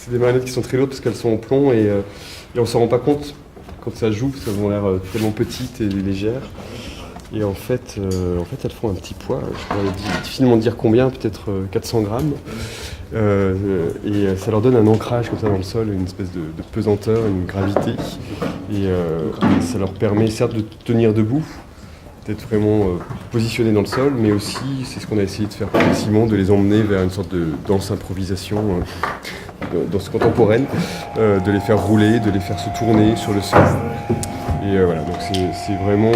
C'est des marionnettes qui sont très lourdes parce qu'elles sont en plomb et on s'en rend pas compte quand ça joue, ça a l'air tellement petites et légères. Et en fait, elles font un petit poids, je pourrais difficilement dire combien, peut-être 400 grammes. Et ça leur donne un ancrage comme ça dans le sol, une espèce de pesanteur, une gravité. Et ça leur permet certes de tenir debout, d'être vraiment positionnés dans le sol, mais aussi, c'est ce qu'on a essayé de faire progressivement, de les emmener vers une sorte de danse-improvisation, danse contemporaine, de les faire rouler, de les faire se tourner sur le sol. Et voilà, donc c'est vraiment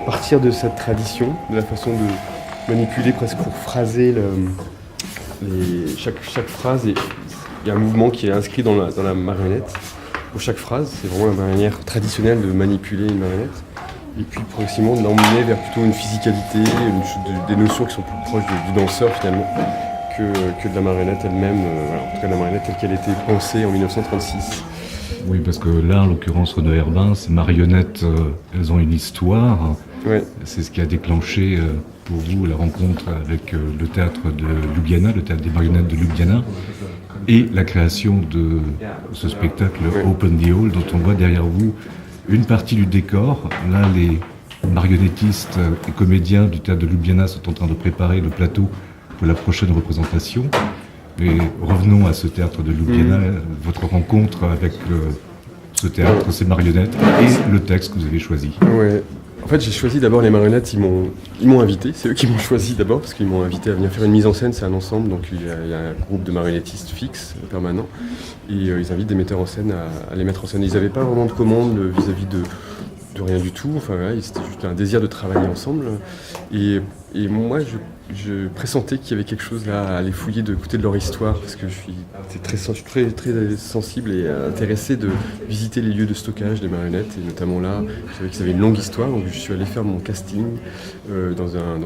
partir de cette tradition, de la façon de manipuler presque pour phraser chaque phrase. Il y a un mouvement qui est inscrit dans la marionnette. Pour chaque phrase, c'est vraiment la manière traditionnelle de manipuler une marionnette. Et puis progressivement de l'emmener vers plutôt une physicalité, des notions qui sont plus proches du danseur finalement que de la marionnette elle-même, voilà, en tout cas de la marionnette telle qu'elle était pensée en 1936. Oui, parce que là, en l'occurrence, Renaud Herbin, ces marionnettes, elles ont une histoire. Ouais. C'est ce qui a déclenché pour vous la rencontre avec le théâtre de Ljubljana, le théâtre des marionnettes de Ljubljana, et la création de ce spectacle Open the Hall, dont on voit derrière vous une partie du décor. Là, les marionnettistes et comédiens du théâtre de Ljubljana sont en train de préparer le plateau pour la prochaine représentation. Et revenons à ce théâtre de Ljubljana, votre rencontre avec ce théâtre, ces marionnettes et le texte que vous avez choisi. Ouais. En fait, j'ai choisi d'abord les marionnettes, ils m'ont invité, c'est eux qui m'ont choisi d'abord, parce qu'ils m'ont invité à venir faire une mise en scène, c'est un ensemble, donc il y a un groupe de marionnettistes fixes, permanents, et ils invitent des metteurs en scène à les mettre en scène. Ils n'avaient pas vraiment de commande vis-à-vis de rien du tout, enfin voilà, c'était juste un désir de travailler ensemble, et moi je pressentais qu'il y avait quelque chose là à aller fouiller de côté de leur histoire, parce que je suis très sensible et intéressé de visiter les lieux de stockage des marionnettes, et notamment là, je savais qu'ils avaient une longue histoire, donc je suis allé faire mon casting dans un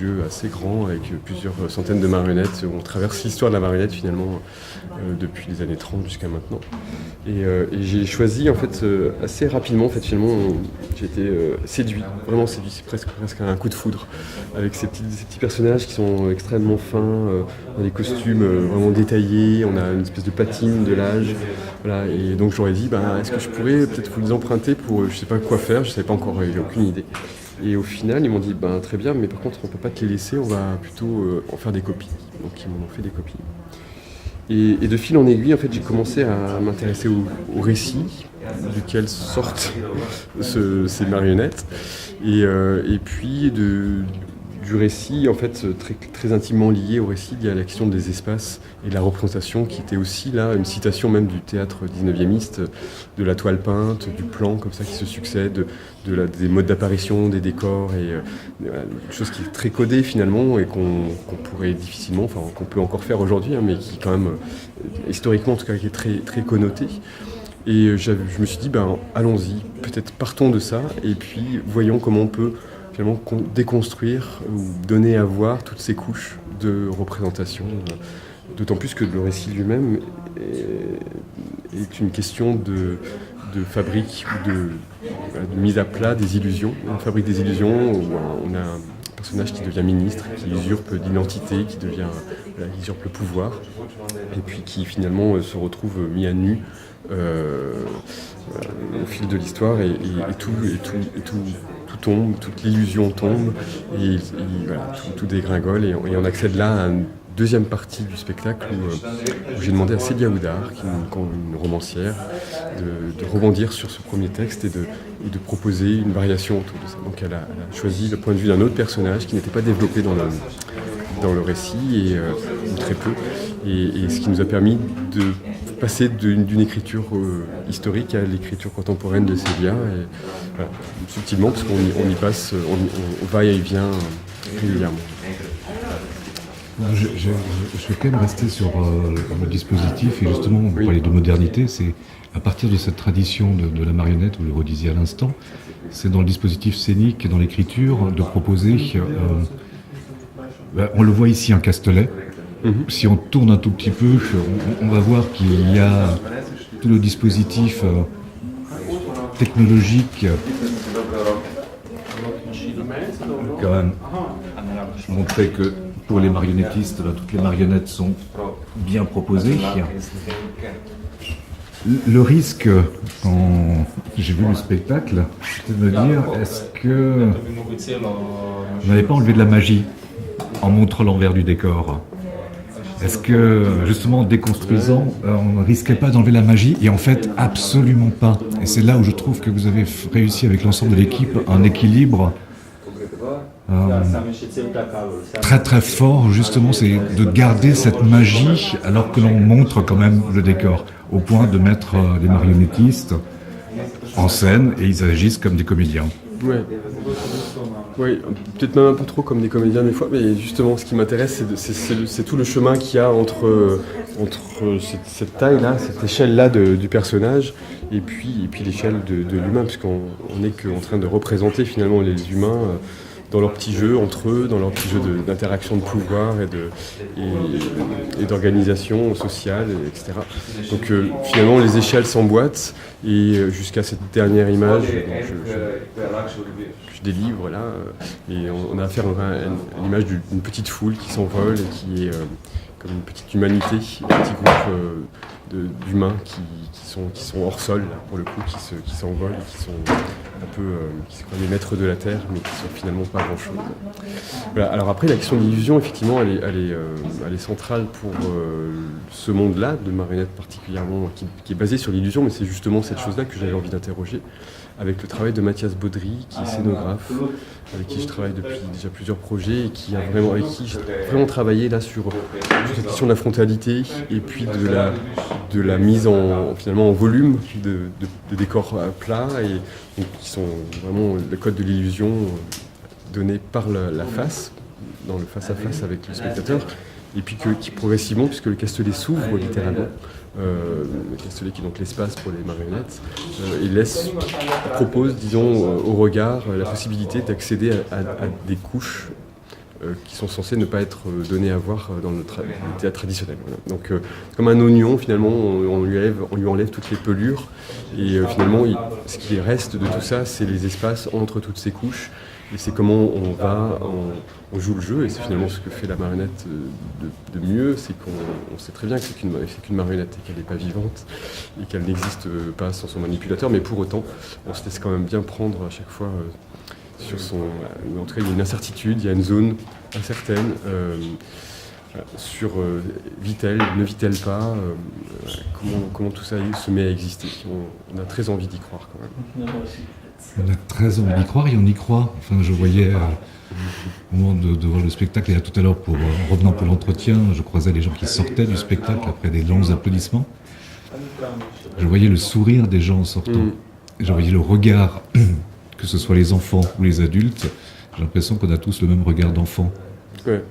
lieu assez grand avec plusieurs centaines de marionnettes, où on traverse l'histoire de la marionnette finalement depuis les années 30 jusqu'à maintenant. Et j'ai choisi en fait assez rapidement, en fait finalement j'ai été séduit, vraiment séduit, c'est presque un coup de foudre, avec ces petits personnages qui sont extrêmement fins, dans des costumes vraiment détaillés, on a une espèce de patine de l'âge, voilà, et donc j'aurais dit est-ce que je pourrais peut-être vous les emprunter pour je sais pas quoi faire, je savais pas encore, j'ai aucune idée. Et au final ils m'ont dit très bien, mais par contre on peut pas te les laisser, on va plutôt en faire des copies, donc ils m'en ont fait des copies. Et de fil en aiguille, en fait, j'ai commencé à m'intéresser au récit duquel sortent ces marionnettes, et puis du récit, en fait, très intimement lié au récit, il y a la question des espaces et de la représentation, qui était aussi là une citation même du théâtre 19e, de la toile peinte, du plan comme ça qui se succède, des modes d'apparition, des décors, et voilà, une chose qui est très codée finalement et qu'on pourrait difficilement, enfin qu'on peut encore faire aujourd'hui, mais qui quand même, historiquement en tout cas, qui est très, très connotée. Et je me suis dit, allons-y, peut-être partons de ça, et puis voyons comment on peut finalement déconstruire ou donner à voir toutes ces couches de représentation, d'autant plus que le récit lui-même est une question de fabrique ou de mise à plat des illusions. On fabrique des illusions où on a un personnage qui devient ministre, qui usurpe l'identité, qui usurpe le pouvoir, et puis qui finalement se retrouve mis à nu au fil de l'histoire, et tout tombe, toute l'illusion tombe, et voilà, tout dégringole, et on accède là à une deuxième partie du spectacle où j'ai demandé à Célia Oudard, qui est une romancière, de rebondir sur ce premier texte et de proposer une variation autour de ça. Donc elle a choisi le point de vue d'un autre personnage qui n'était pas développé dans le récit, ou très peu, et ce qui nous a permis de passer d'une écriture historique à l'écriture contemporaine de Célia, et voilà, subtilement, parce qu'on y passe, on va et vient régulièrement. Je vais quand même rester sur le dispositif, et justement, vous parlez de modernité, c'est à partir de cette tradition de la marionnette, vous le redisiez à l'instant, c'est dans le dispositif scénique et dans l'écriture de proposer, on le voit ici, un Castelet. Si on tourne un tout petit peu, on va voir qu'il y a tout le dispositif technologique quand même montrer que pour les marionnettistes, toutes les marionnettes sont bien proposé. Le risque, quand j'ai vu le spectacle, c'était de me dire, est-ce que vous n'avez pas enlevé de la magie en montrant l'envers du décor? Est-ce que, justement, en déconstruisant, on ne risquait pas d'enlever la magie? Et en fait, absolument pas. Et c'est là où je trouve que vous avez réussi avec l'ensemble de l'équipe un équilibre très très fort, justement, c'est de garder cette magie alors que l'on montre quand même le décor, au point de mettre les marionnettistes en scène et ils agissent comme des comédiens. Ouais. Oui, peut-être même un peu trop comme des comédiens des fois, mais justement ce qui m'intéresse c'est tout le chemin qu'il y a entre cette taille-là, cette échelle-là du personnage et puis l'échelle de l'humain, puisqu'on n'est qu'en train de représenter finalement les humains dans leur petit jeu entre eux, dans leur petit jeu d'interaction de pouvoir et d'organisation sociale, etc. Donc finalement les échelles s'emboîtent et jusqu'à cette dernière image que je délivre là, et on a affaire à l'image d'une petite foule qui s'envole et qui est comme une petite humanité, un petit groupe d'humains qui sont hors sol là, pour le coup, qui s'envolent et qui sont un peu qui sont les maîtres de la terre, mais qui sont finalement pas grand chose. Voilà. Alors après la question de l'illusion, effectivement, elle est centrale pour ce monde-là de marionnettes particulièrement, qui est basé sur l'illusion, mais c'est justement cette chose-là que j'avais envie d'interroger avec le travail de Mathias Baudry, qui est scénographe, avec qui je travaille depuis déjà plusieurs projets et avec qui j'ai vraiment travaillé là sur cette question de la frontalité et puis de la mise finalement en volume de décors plats et donc, qui sont vraiment le code de l'illusion donné par la face, dans le face-à-face avec le spectateur, et puis qui progressivement, puisque le Castellet s'ouvre littéralement, le Castellet qui est donc l'espace pour les marionnettes, il propose, disons, au regard la possibilité d'accéder à des couches qui sont censées ne pas être données à voir dans le théâtre traditionnel. Voilà. Donc comme un oignon, finalement, on lui enlève toutes les pelures, et finalement, ce qui reste de tout ça, c'est les espaces entre toutes ces couches, et c'est comment on joue le jeu, et c'est finalement ce que fait la marionnette de mieux, c'est qu'on sait très bien que c'est qu'une marionnette et qu'elle n'est pas vivante, et qu'elle n'existe pas sans son manipulateur, mais pour autant, on se laisse quand même bien prendre à chaque fois sur son... En tout cas, il y a une incertitude, il y a une zone incertaine sur vit-elle, ne vit-elle pas, comment tout ça se met à exister. On a très envie d'y croire quand même. On a très envie d'y croire et on y croit. Enfin, je voyais au moment de voir le spectacle, et là, tout à l'heure, en revenant pour l'entretien, je croisais les gens qui sortaient du spectacle après des longs applaudissements. Je voyais le sourire des gens en sortant. Je voyais le regard, que ce soit les enfants ou les adultes. J'ai l'impression qu'on a tous le même regard d'enfant. Ouais.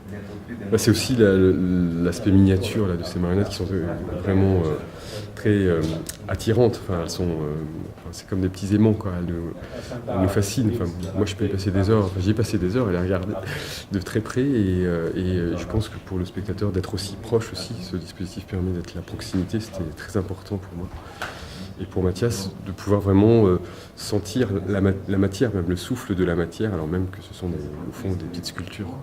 Bah, c'est aussi l'aspect miniature là, de ces marionnettes qui sont vraiment très attirantes. Enfin, c'est comme des petits aimants, quoi. Elles nous fascinent. Enfin, moi, je peux y passer des heures. Enfin, j'y ai passé des heures à les regarder de très près. Et je pense que pour le spectateur, d'être aussi proche aussi, ce dispositif permet d'être la proximité. C'était très important pour moi. Et pour Mathias, de pouvoir vraiment sentir la matière, même le souffle de la matière, alors même que ce sont au fond des petites sculptures.